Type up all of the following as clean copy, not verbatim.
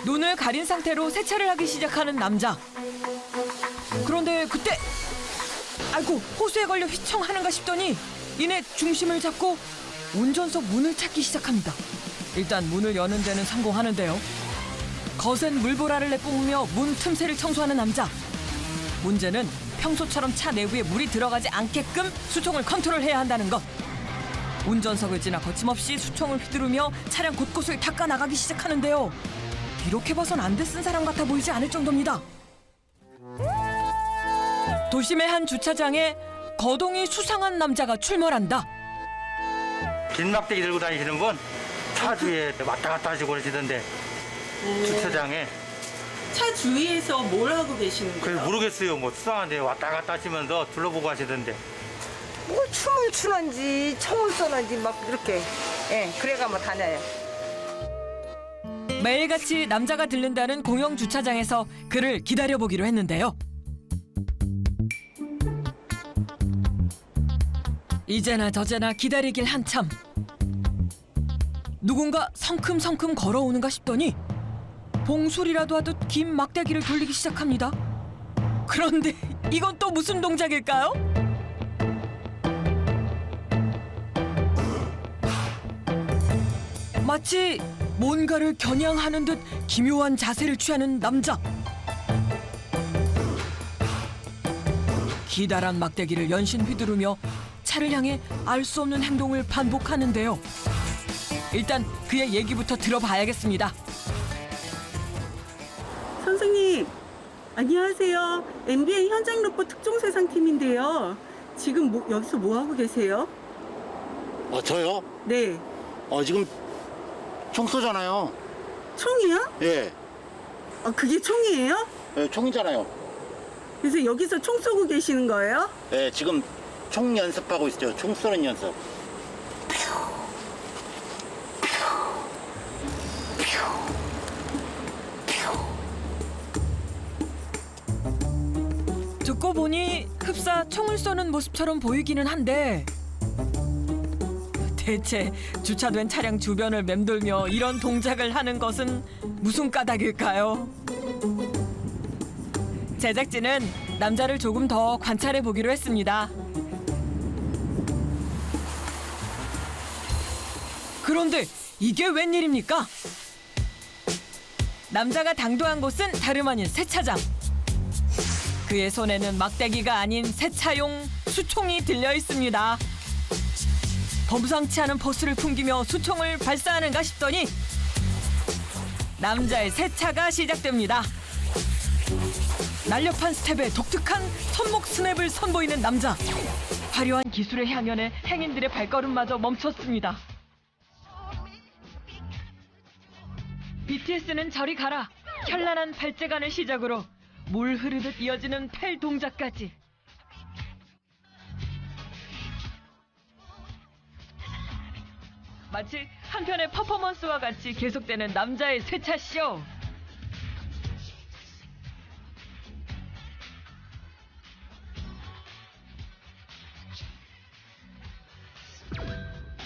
눈을 가린 상태로 세차를 하기 시작하는 남자. 그런데 그때 아이고 호수에 걸려 휘청하는가 싶더니 이내 중심을 잡고 운전석 문을 찾기 시작합니다. 일단 문을 여는 데는 성공하는데요. 거센 물보라를 내뿜으며 문 틈새를 청소하는 남자. 문제는 평소처럼 차 내부에 물이 들어가지 않게끔 수총을 컨트롤해야 한다는 것. 운전석을 지나 거침없이 수총을 휘두르며 차량 곳곳을 닦아 나가기 시작하는데요. 이렇게 봐선 안 돼 쓴 사람 같아 보이지 않을 정도입니다. 도심의 한 주차장에 거동이 수상한 남자가 출몰한다. 긴 막대기 들고 다니시는 분 차 주위에 왔다 갔다 하시고 그러시던데 주차장에. 차 주위에서 뭘 하고 계시는 그걸 거예요? 모르겠어요. 뭐 수상한데 왔다 갔다 하시면서 둘러보고 하시던데. 뭐 춤을 추는지 총을 쏘는지 막 이렇게 그래가 뭐 다녀요. 매일같이 남자가 들른다는 공영 주차장에서 그를 기다려보기로 했는데요. 이제나 저제나 기다리길 한참. 누군가 성큼성큼 걸어오는가 싶더니 봉술이라도 하듯 긴 막대기를 돌리기 시작합니다. 그런데 이건 또 무슨 동작일까요? 마치 뭔가를 겨냥하는 듯 기묘한 자세를 취하는 남자. 기다란 막대기를 연신 휘두르며 차를 향해 알 수 없는 행동을 반복하는데요. 일단 그의 얘기부터 들어봐야겠습니다. 선생님, 안녕하세요. MBN 현장 로봇 특종세상팀인데요. 지금 여기서 뭐 하고 계세요? 저요? 네. 지금 총 쏘잖아요. 총이요? 예. 그게 총이에요? 예, 총이잖아요. 그래서 여기서 총 쏘고 계시는 거예요? 예, 지금 총 연습하고 있어요. 총 쏘는 연습. 듣고 보니 흡사 총을 쏘는 모습처럼 보이기는 한데 대체 주차된 차량 주변을 맴돌며 이런 동작을 하는 것은 무슨 까닭일까요? 제작진은 남자를 조금 더 관찰해 보기로 했습니다. 그런데 이게 웬일입니까? 남자가 당도한 곳은 다름 아닌 세차장. 그의 손에는 막대기가 아닌 세차용 수총이 들려 있습니다. 범상치 않은 포스를 풍기며 수총을 발사하는가 싶더니 남자의 세차가 시작됩니다. 날렵한 스텝에 독특한 손목 스냅을 선보이는 남자. 화려한 기술의 향연에 행인들의 발걸음마저 멈췄습니다. BTS는 저리 가라. 현란한 발재간을 시작으로 물 흐르듯 이어지는 팔 동작까지. 마치 한편의 퍼포먼스와 같이 계속되는 남자의 세차쇼.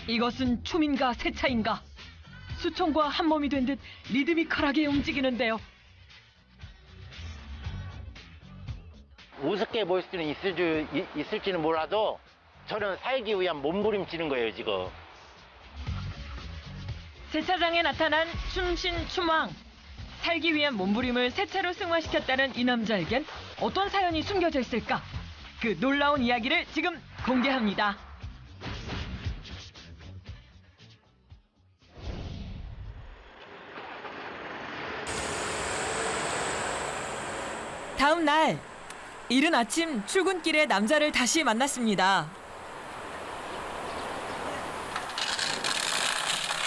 이것은 춤인가 세차인가? 수총과 한 몸이 된 듯 리드미컬하게 움직이는데요. 우습게 보일 수는 있을지는 몰라도 저는 살기 위한 몸부림치는 거예요, 지금. 세차장에 나타난 춤신 춤왕. 살기 위한 몸부림을 세차로 승화시켰다는 이 남자에겐 어떤 사연이 숨겨져 있을까? 그 놀라운 이야기를 지금 공개합니다. 다음 날 이른 아침 출근길에 남자를 다시 만났습니다.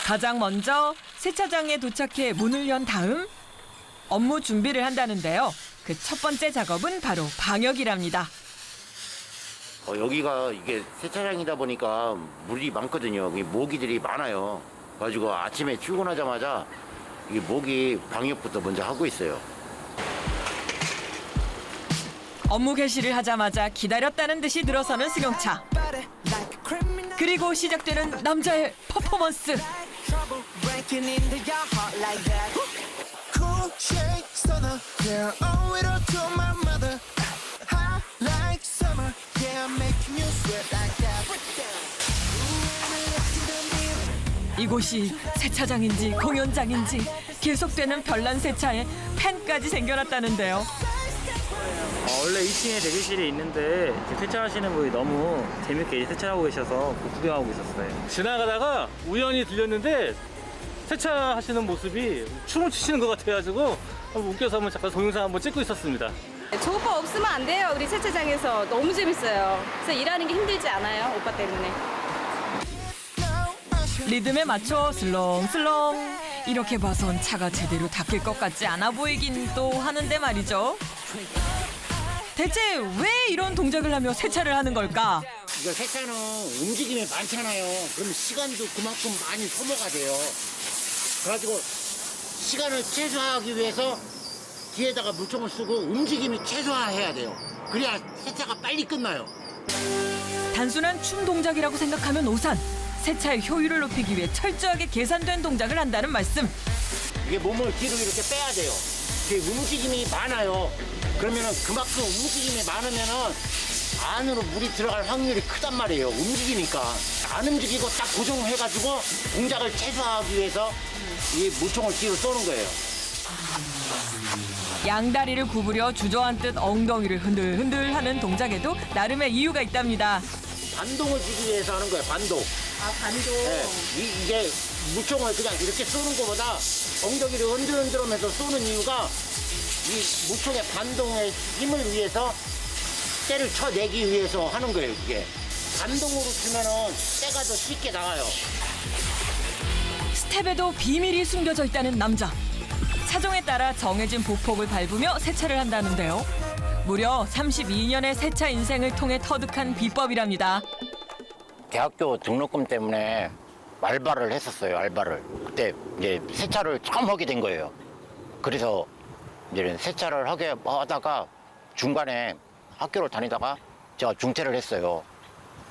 가장 먼저 세차장에 도착해 문을 연 다음 업무 준비를 한다는데요. 그 첫 번째 작업은 바로 방역이랍니다. 여기가 이게 세차장이다 보니까 물이 많거든요. 모기들이 많아요. 그래가지고 아침에 출근하자마자 이 모기 방역부터 먼저 하고 있어요. 업무 개시를 하자마자 기다렸다는 듯이 들어서는 승용차. 그리고 시작되는 남자의 퍼포먼스. breaking into your heart like that. Cool Shake stunner, yeah, owe it all to my mother. Hot like summer, yeah, I'm making you sweat like that. 이곳이 세차장인지 공연장인지 계속되는 별난 세차에 팬까지 생겨났다는데요. 원래 2층에 대기실이 있는데 세차하시는 분이 너무 재밌게 세차하고 계셔서 구경하고 있었어요. 지나가다가 우연히 들렸는데 세차하시는 모습이 춤을 추시는 것 같아가지고 한번 웃겨서 한번 잠깐 동영상 한번 찍고 있었습니다. 저 오빠 없으면 안 돼요. 우리 세차장에서 너무 재밌어요. 그래서 일하는 게 힘들지 않아요. 오빠 때문에. 리듬에 맞춰 슬렁슬렁. 이렇게 봐선 차가 제대로 닦일 것 같지 않아 보이긴 또 하는데 말이죠. 대체 왜 이런 동작을 하며 세차를 하는 걸까? 이거 세차는 움직임이 많잖아요. 그럼 시간도 그만큼 많이 소모가 돼요. 그래가지고 시간을 최소화하기 위해서 뒤에다가 물총을 쓰고 움직임이 최소화해야 돼요. 그래야 세차가 빨리 끝나요. 단순한 춤 동작이라고 생각하면 오산. 세차의 효율을 높이기 위해 철저하게 계산된 동작을 한다는 말씀. 이게 몸을 뒤로 이렇게 빼야 돼요. 이게 움직임이 많아요. 그러면은 그만큼 움직임이 많으면은 안으로 물이 들어갈 확률이 크단 말이에요. 움직이니까. 안 움직이고 딱 고정해가지고 동작을 최소화하기 위해서 이 물총을 뒤로 쏘는 거예요. 양다리를 구부려 주저앉듯 엉덩이를 흔들흔들 하는 동작에도 나름의 이유가 있답니다. 반동을 주기 위해서 하는 거예요. 반동. 아, 반동. 네, 이게 물총을 그냥 이렇게 쏘는 것보다 엉덩이를 흔들흔들하면서 쏘는 이유가 이 물총의 반동의 힘을 위해서 때를 쳐내기 위해서 하는 거예요. 이게 반동으로 치면은 때가 더 쉽게 나가요. 스텝에도 비밀이 숨겨져 있다는 남자. 차종에 따라 정해진 보폭을 밟으며 세차를 한다는데요. 무려 32년의 세차 인생을 통해 터득한 비법이랍니다. 대학교 등록금 때문에 알바를 했었어요. 알바를. 그때 이제 세차를 처음 하게 된 거예요. 그래서 이제 세차를 하다가 중간에 학교를 다니다가 제가 중퇴를 했어요.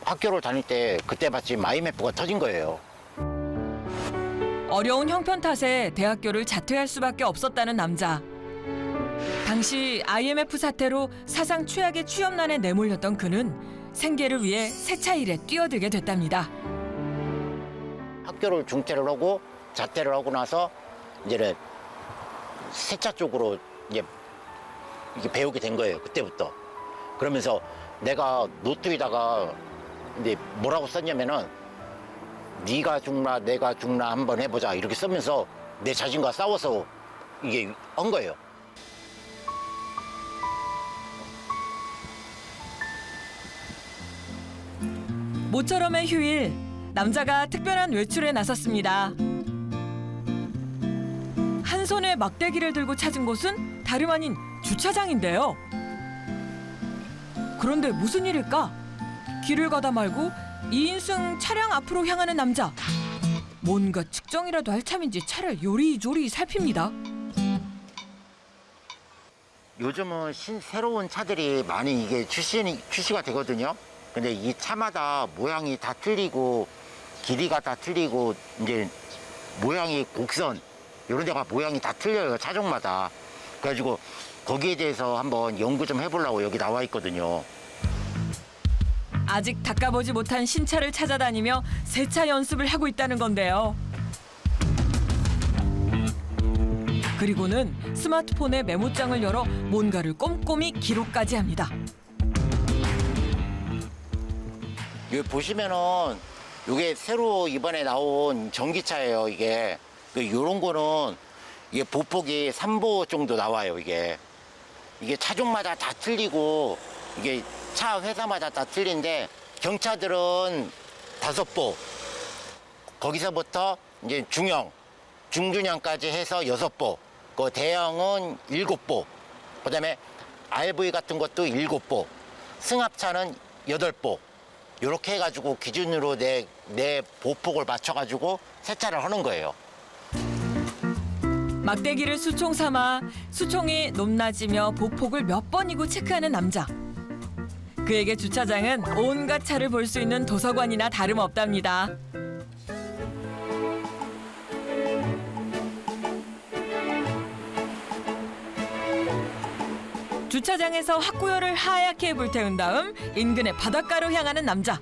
학교를 다닐 때 그때 마침 IMF가 터진 거예요. 어려운 형편 탓에 대학교를 자퇴할 수밖에 없었다는 남자. 당시 IMF 사태로 사상 최악의 취업난에 내몰렸던 그는 생계를 위해 세차 일에 뛰어들게 됐답니다. 학교를 중퇴를 하고 자퇴를 하고 나서 이제는 세차 쪽으로 이제 배우게 된 거예요. 그때부터. 그러면서 내가 노트에다가 이제 뭐라고 썼냐면은 네가 죽나 내가 죽나 한번 해보자 이렇게 쓰면서 내 자신과 싸워서 이게 한 거예요. 모처럼의 휴일, 남자가 특별한 외출에 나섰습니다. 한 손에 막대기를 들고 찾은 곳은 다름 아닌 주차장인데요. 그런데 무슨 일일까? 길을 가다 말고 2인승 차량 앞으로 향하는 남자. 뭔가 측정이라도 할 참인지 차를 요리조리 살핍니다. 요즘은 새로운 차들이 많이 이게 출시가 되거든요. 근데 이 차마다 모양이 다 틀리고 길이가 다 틀리고 이제 모양이 곡선 이런 데가 모양이 다 틀려요. 차종마다. 그래가지고 거기에 대해서 한번 연구 좀 해보려고 여기 나와 있거든요. 아직 닦아보지 못한 신차를 찾아다니며 세차 연습을 하고 있다는 건데요. 그리고는 스마트폰에 메모장을 열어 뭔가를 꼼꼼히 기록까지 합니다. 여기 보시면은 이게 새로 이번에 나온 전기차예요. 이게 이런 거는 이게 보폭이 3보 정도 나와요. 이게 차종마다 다 틀리고 이게 차 회사마다 다 틀린데 경차들은 5보 거기서부터 이제 중형 중준형까지 해서 6보 그 대형은 7보 그다음에 RV 같은 것도 7보 승합차는 8보 이렇게 해가지고 기준으로 내 보폭을 맞춰가지고 세차를 하는 거예요. 막대기를 수총 삼아 수총이 높낮이며 보폭을 몇 번이고 체크하는 남자. 그에게 주차장은 온갖 차를 볼 수 있는 도서관이나 다름없답니다. 주차장에서 핫구열을 하얗게 불태운 다음 인근의 바닷가로 향하는 남자.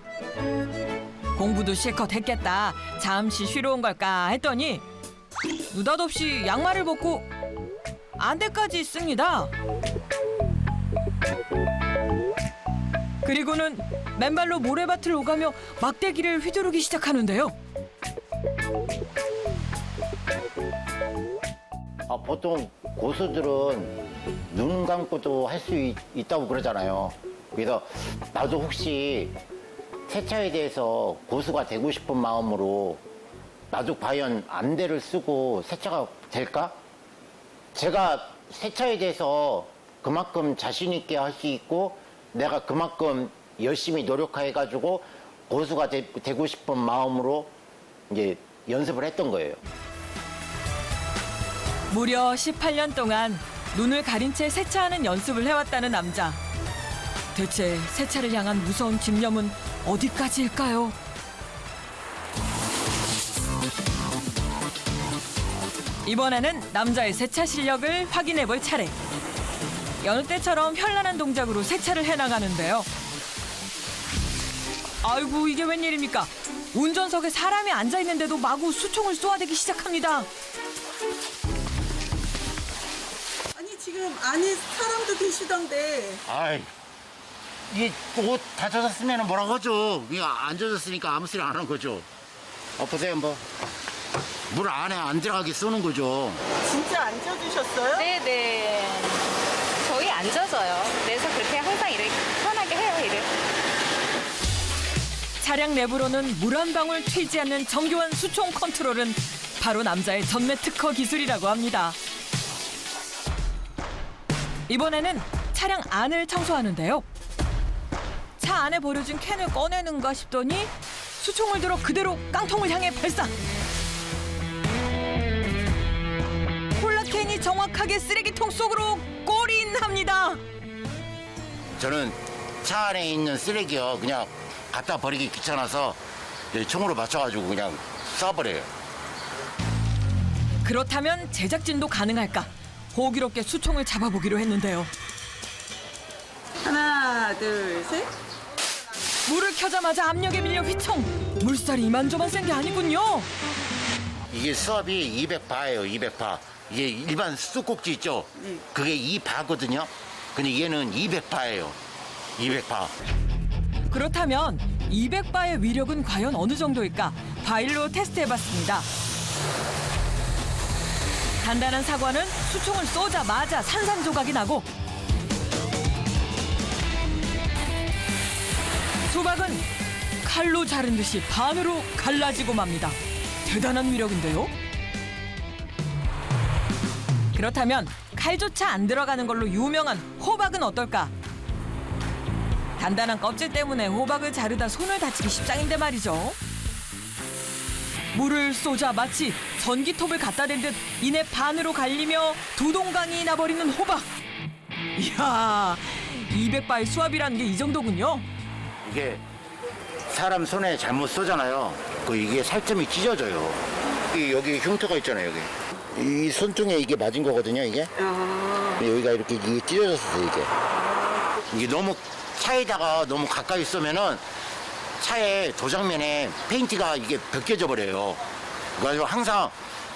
공부도 실컷 했겠다. 잠시 쉬러 온 걸까 했더니 느닷없이 양말을 벗고 안대까지 씁니다. 그리고는 맨발로 모래밭을 오가며 막대기를 휘두르기 시작하는데요. 보통 고수들은 눈 감고도 할 수 있다고 그러잖아요. 그래서 나도 혹시 세차에 대해서 고수가 되고 싶은 마음으로 나도 과연 안대를 쓰고 세차가 될까? 제가 세차에 대해서 그만큼 자신 있게 할 수 있고 내가 그만큼 열심히 노력해가지고 고수가 되고 싶은 마음으로 이제 연습을 했던 거예요. 무려 18년 동안 눈을 가린 채 세차하는 연습을 해왔다는 남자. 대체 세차를 향한 무서운 집념은 어디까지일까요? 이번에는 남자의 세차 실력을 확인해볼 차례. 여느 때처럼 현란한 동작으로 세차를 해나가는데요. 아이고, 이게 웬일입니까? 운전석에 사람이 앉아있는데도 마구 수총을 쏘아대기 시작합니다. 아니 지금 안에 사람도 계시던데. 아이, 이게 옷 다 젖었으면 뭐라고 하죠. 이거 안 젖었으니까 아무 소리 안 하는 거죠. 보세요, 뭐. 물 안에 안 들어가게 쏘는 거죠. 진짜 안 쪄주셨어요? 네네. 저희 안 젖어요. 그래서 그렇게 항상 이렇게 편하게 해요, 일을. 차량 내부로는 물 한 방울 튀지 않는 정교한 수총 컨트롤은 바로 남자의 전매 특허 기술이라고 합니다. 이번에는 차량 안을 청소하는데요. 차 안에 버려진 캔을 꺼내는가 싶더니 수총을 들어 그대로 깡통을 향해 발사. 콜라캔이 정확하게 쓰레기통 속으로 골인합니다. 저는 차 안에 있는 쓰레기요 그냥 갖다 버리기 귀찮아서 총으로 맞춰가지고 그냥 쏴버려요. 그렇다면 제작진도 가능할까? 호기롭게 수총을 잡아보기로 했는데요. 하나, 둘, 셋. 물을 켜자마자 압력에 밀려 휘청. 물살이 이만저만 센 게 아니군요. 이게 수압이 200바예요, 200바. 이게 일반 수도꼭지 있죠? 네. 그게 2바거든요. 근데 얘는 200바예요. 200바. 그렇다면 200바의 위력은 과연 어느 정도일까? 바일로 테스트해봤습니다. 단단한 사과는 수총을 쏘자마자 산산조각이 나고 수박은 칼로 자른 듯이 반으로 갈라지고 맙니다. 대단한 위력인데요? 그렇다면 칼조차 안 들어가는 걸로 유명한 호박은 어떨까? 단단한 껍질 때문에 호박을 자르다 손을 다치기 십상인데 말이죠. 물을 쏘자 마치 전기톱을 갖다 댄 듯 이내 반으로 갈리며 두 동강이 나버리는 호박. 이야, 200바의 수압이라는 게 이 정도군요. 이게 사람 손에 잘못 쏘잖아요. 이게 살점이 찢어져요. 여기 흉터가 있잖아요, 여기. 이 손등에 이게 맞은 거거든요, 이게. 여기가 이렇게 이게 찢어졌어요, 이게. 이게 너무 차에다가 너무 가까이 쏘면은 차의 도장면에 페인트가 이게 벗겨져 버려요. 그래서 항상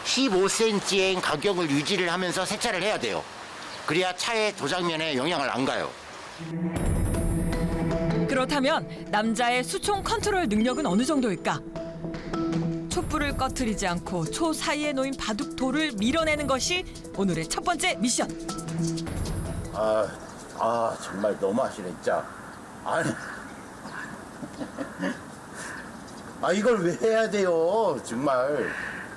15cm의 가격을 유지를 하면서 세차를 해야 돼요. 그래야 차의 도장면에 영향을 안 가요. 그렇다면 남자의 수총 컨트롤 능력은 어느 정도일까? 촛불을 꺼트리지 않고 초 사이에 놓인 바둑 돌을 밀어내는 것이 오늘의 첫 번째 미션. 정말 너무하시네, 진짜. 아니. 이걸 왜 해야 돼요, 정말.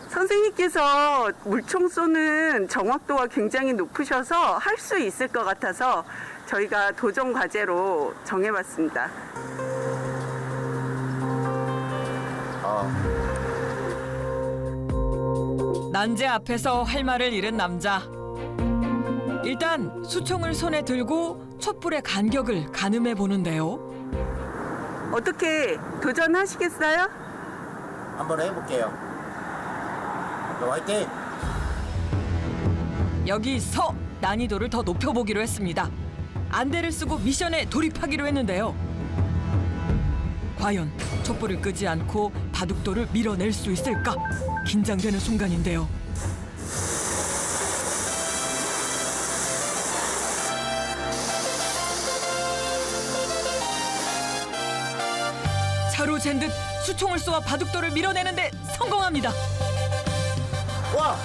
선생님께서 물총 쏘는 정확도가 굉장히 높으셔서 할 수 있을 것 같아서 저희가 도전 과제로 정해봤습니다. 난제 앞에서 할 말을 잃은 남자. 일단 수총을 손에 들고 촛불의 간격을 가늠해 보는데요. 어떻게 도전하시겠어요? 한번 해볼게요. 화이팅! 여기서 난이도를 더 높여보기로 했습니다. 안대를 쓰고 미션에 돌입하기로 했는데요. 과연 촛불을 끄지 않고 바둑돌을 밀어낼 수 있을까? 긴장되는 순간인데요. 차로 잰 듯 수총을 쏘아 바둑돌을 밀어내는데 성공합니다. 와!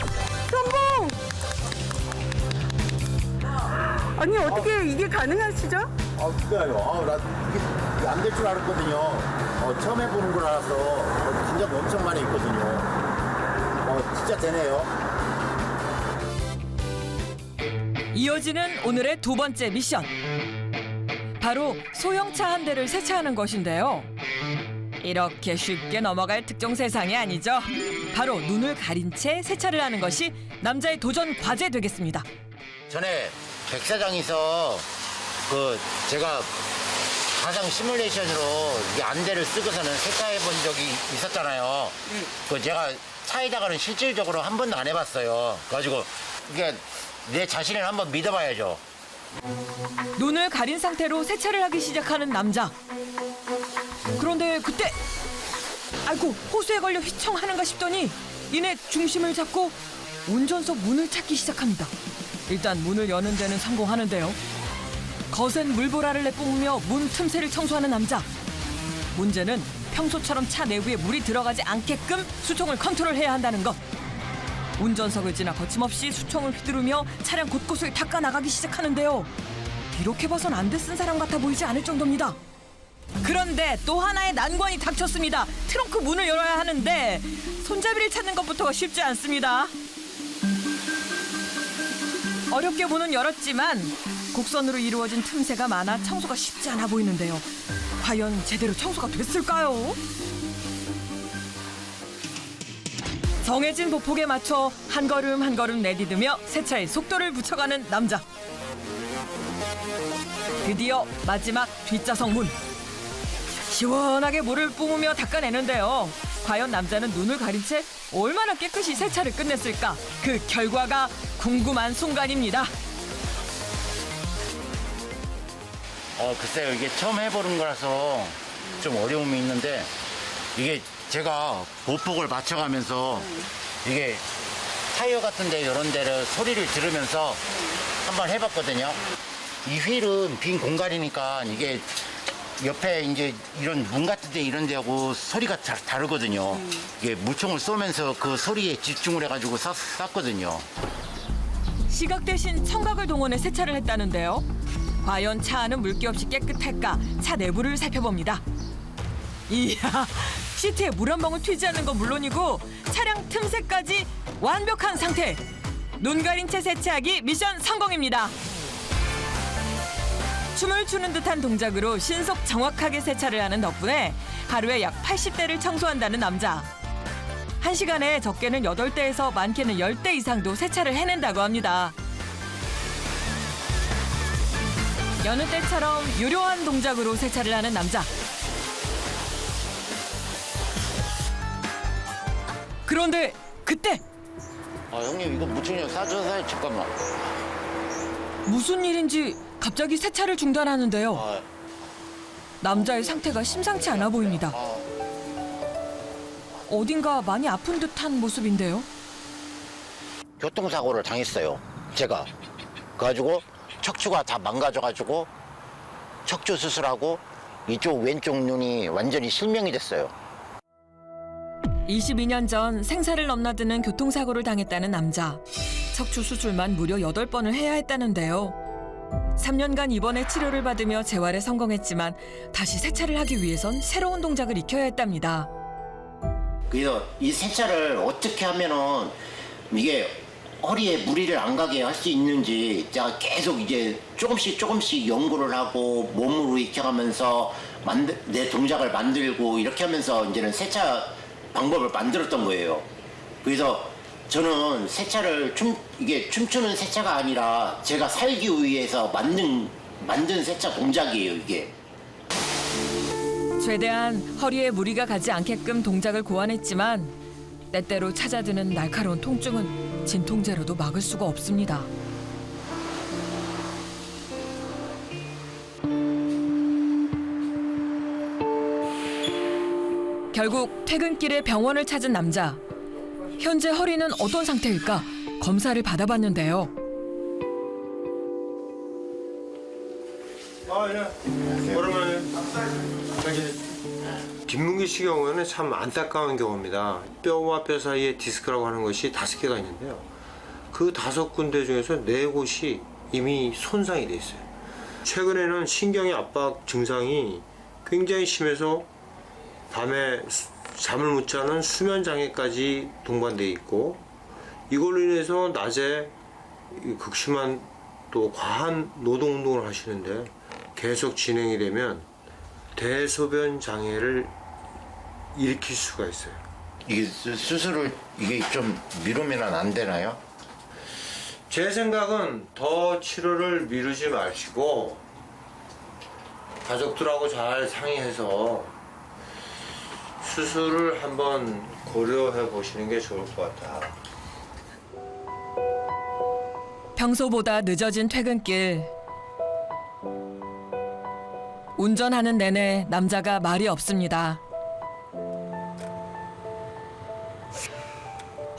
성공! 아니 어떻게 이게 가능하시죠? 그래요. 나 이게 안 될 줄 알았거든요. 처음 해보는 거라서 긴장 엄청 많이 했거든요. 진짜 되네요. 이어지는 오늘의 두 번째 미션. 바로 소형차 한 대를 세차하는 것인데요. 이렇게 쉽게 넘어갈 특종 세상이 아니죠. 바로 눈을 가린 채 세차를 하는 것이 남자의 도전 과제 되겠습니다. 전에 백사장에서 제가 가상 시뮬레이션으로 이 안대를 쓰고서는 세차해 본 적이 있었잖아요. 제가 차에다가는 실질적으로 한 번도 안 해봤어요. 그래가지고 이게 내 자신을 한번 믿어봐야죠. 눈을 가린 상태로 세차를 하기 시작하는 남자. 그런데 그때 아이고 호수에 걸려 휘청하는가 싶더니 이내 중심을 잡고 운전석 문을 찾기 시작합니다. 일단 문을 여는 데는 성공하는데요. 거센 물보라를 내뿜으며 문 틈새를 청소하는 남자. 문제는 평소처럼 차 내부에 물이 들어가지 않게끔 수총을 컨트롤해야 한다는 것. 운전석을 지나 거침없이 수총을 휘두르며 차량 곳곳을 닦아 나가기 시작하는데요. 이렇게 봐선 안대 쓴 사람 같아 보이지 않을 정도입니다. 그런데 또 하나의 난관이 닥쳤습니다. 트렁크 문을 열어야 하는데 손잡이를 찾는 것부터가 쉽지 않습니다. 어렵게 문은 열었지만 곡선으로 이루어진 틈새가 많아 청소가 쉽지 않아 보이는데요. 과연 제대로 청소가 됐을까요? 정해진 보폭에 맞춰 한 걸음 한 걸음 내디디며 세차에 속도를 붙여가는 남자. 드디어 마지막 뒷좌석 문. 시원하게 물을 뿜으며 닦아내는데요. 과연 남자는 눈을 가린 채 얼마나 깨끗이 세차를 끝냈을까? 그 결과가 궁금한 순간입니다. 글쎄요. 이게 처음 해보는 거라서 좀 어려움이 있는데 이게 제가 보폭을 맞춰가면서 이게 타이어 같은데 이런 데를 소리를 들으면서 한번 해봤거든요. 이 휠은 빈 공간이니까 이게 옆에 이제 이런 문 같은 데 이런 데하고 소리가 다르거든요. 이게 물총을 쏘면서 그 소리에 집중을 해가지고 쐈거든요. 시각 대신 청각을 동원해 세차를 했다는데요. 과연 차 안은 물기 없이 깨끗할까? 차 내부를 살펴봅니다. 이야, 시트에 물 한 방울 튀지 않는 건 물론이고 차량 틈새까지 완벽한 상태. 눈 가린 채 세차하기 미션 성공입니다. 춤을 추는 듯한 동작으로 신속 정확하게 세차를 하는 덕분에 하루에 약 80대를 청소한다는 남자. 1시간에 적게는 8대에서 많게는 10대 이상도 세차를 해낸다고 합니다. 여느 때처럼 유려한 동작으로 세차를 하는 남자. 그런데 그때 형님 이거 무총력 싸줘서 잠깐만. 무슨 일인지 갑자기 세차를 중단하는데요. 남자의 상태가 심상치 않아 보입니다. 어딘가 많이 아픈 듯한 모습인데요. 교통사고를 당했어요. 제가. 그래가지고 척추가 다 망가져가지고 척추 수술하고 이쪽 왼쪽 눈이 완전히 실명이 됐어요. 22년 전 생사를 넘나드는 교통사고를 당했다는 남자. 척추 수술만 무려 8번을 해야 했다는데요. 3년간 입원해 치료를 받으며 재활에 성공했지만 다시 세차를 하기 위해선 새로운 동작을 익혀야 했답니다. 그래서 이 세차를 어떻게 하면은 이게 허리에 무리를 안 가게 할 수 있는지 제가 계속 이제 조금씩 연구를 하고 몸으로 익혀가면서 내 동작을 만들고 이렇게 하면서 이제는 세차 방법을 만들었던 거예요. 그래서 저는 세차를 이게 춤추는 세차가 아니라 제가 살기 위해서 만든 세차 동작이에요, 이게. 최대한 허리에 무리가 가지 않게끔 동작을 고안했지만 때때로 찾아드는 날카로운 통증은 진통제로도 막을 수가 없습니다. 결국 퇴근길에 병원을 찾은 남자. 현재 허리는 어떤 상태일까? 검사를 받아봤는데요. 그러면 김문기 씨 경우에는 참 안타까운 경우입니다. 뼈와 뼈 사이에 디스크라고 하는 것이 5개가 있는데요. 그 5군데 중에서 4곳이 이미 손상이 돼 있어요. 최근에는 신경의 압박 증상이 굉장히 심해서 밤에 잠을 못 자는 수면 장애까지 동반돼 있고, 이걸로 인해서 낮에 극심한 또 과한 노동 운동을 하시는데 계속 진행이 되면 대소변 장애를 일으킬 수가 있어요. 이게 수술을 이게 좀 미루면 안 되나요? 제 생각은 더 치료를 미루지 마시고 가족들하고 잘 상의해서 수술을 한번 고려해 보시는 게 좋을 것 같아요. 평소보다 늦어진 퇴근길. 운전하는 내내 남자가 말이 없습니다.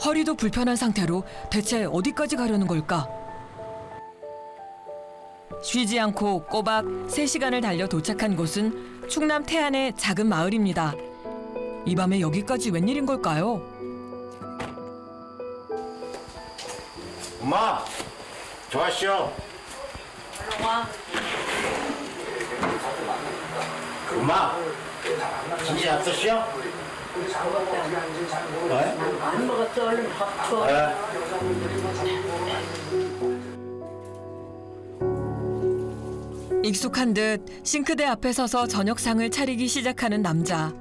허리도 불편한 상태로 대체 어디까지 가려는 걸까? 쉬지 않고 꼬박 3시간을 달려 도착한 곳은 충남 태안의 작은 마을입니다. 이 밤에 여기까지 웬일인 걸까요? 엄마, 저 왔쇼. 엄마, 진지 잡수시오? 안 먹었어. 얼른 밥 줘. 익숙한 듯 싱크대 앞에 서서 저녁상을 차리기 시작하는 남자.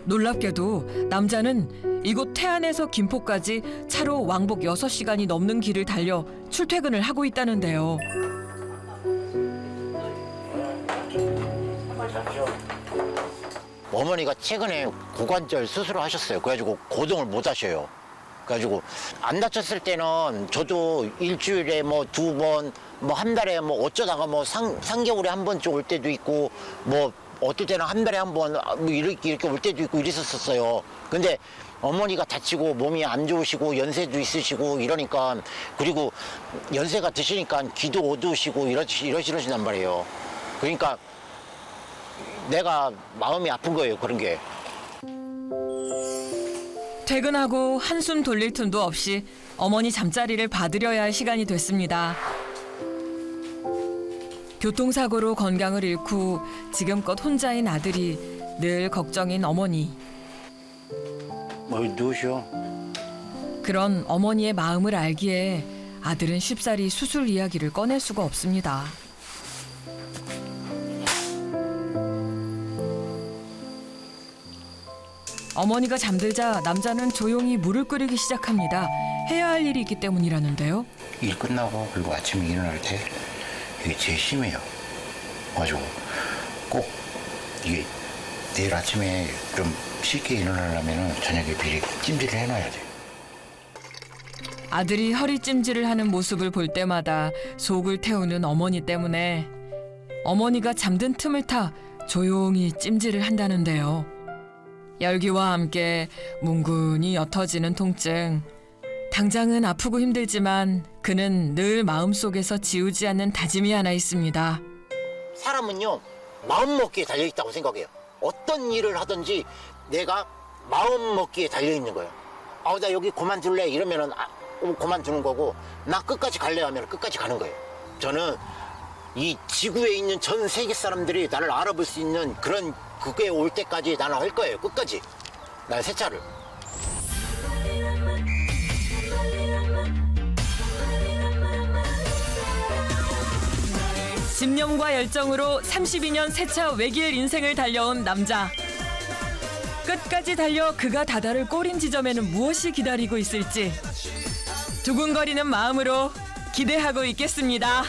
놀랍게도 남자는 이곳 태안에서 김포까지 차로 왕복 6시간이 넘는 길을 달려 출퇴근을 하고 있다는데요. 어머니가 최근에 고관절 수술을 하셨어요. 그래가지고 고동을 못 하셔요. 그래가지고 안 다쳤을 때는 저도 일주일에 뭐 2번, 뭐 한 달에 뭐 어쩌다가 뭐 3개월에 한 번쯤 올 때도 있고, 뭐 어떨 때는 한 달에 한 번 뭐 이렇게 올 때도 있고 이랬었어요. 근데 어머니가 다치고 몸이 안 좋으시고 연세도 있으시고 이러니까, 그리고 연세가 드시니까 귀도 어두우시고 이러시단 말이에요. 그러니까 내가 마음이 아픈 거예요, 그런 게. 퇴근하고 한숨 돌릴 틈도 없이 어머니 잠자리를 봐드려야 할 시간이 됐습니다. 교통사고로 건강을 잃고 지금껏 혼자인 아들이 늘 걱정인 어머니. 누우시오. 그런 어머니의 마음을 알기에 아들은 쉽사리 수술 이야기를 꺼낼 수가 없습니다. 어머니가 잠들자 남자는 조용히 물을 끓이기 시작합니다. 해야 할 일이 있기 때문이라는데요. 일 끝나고 그리고 아침에 일어날 때 이게 제일 심해요. 그래가지고 꼭 이게 내일 아침에 좀 쉽게 일어나려면 저녁에 미리 찜질을 해놔야 돼요. 아들이 허리 찜질을 하는 모습을 볼 때마다 속을 태우는 어머니 때문에 어머니가 잠든 틈을 타 조용히 찜질을 한다는데요. 열기와 함께 뭉근히 옅어지는 통증. 당장은 아프고 힘들지만 그는 늘 마음속에서 지우지 않는 다짐이 하나 있습니다. 사람은요, 마음먹기에 달려있다고 생각해요. 어떤 일을 하든지 내가 마음먹기에 달려있는 거예요. 나 여기 그만둘래 이러면은 그만두는 거고, 나 끝까지 갈래 하면 끝까지 가는 거예요. 저는 이 지구에 있는 전 세계 사람들이 나를 알아볼 수 있는 그런 그게 올 때까지 나는 할 거예요. 끝까지. 난 세차를. 10년과 열정으로 32년 세차 외길 인생을 달려온 남자. 끝까지 달려 그가 다다를 꼬린 지점에는 무엇이 기다리고 있을지 두근거리는 마음으로 기대하고 있겠습니다.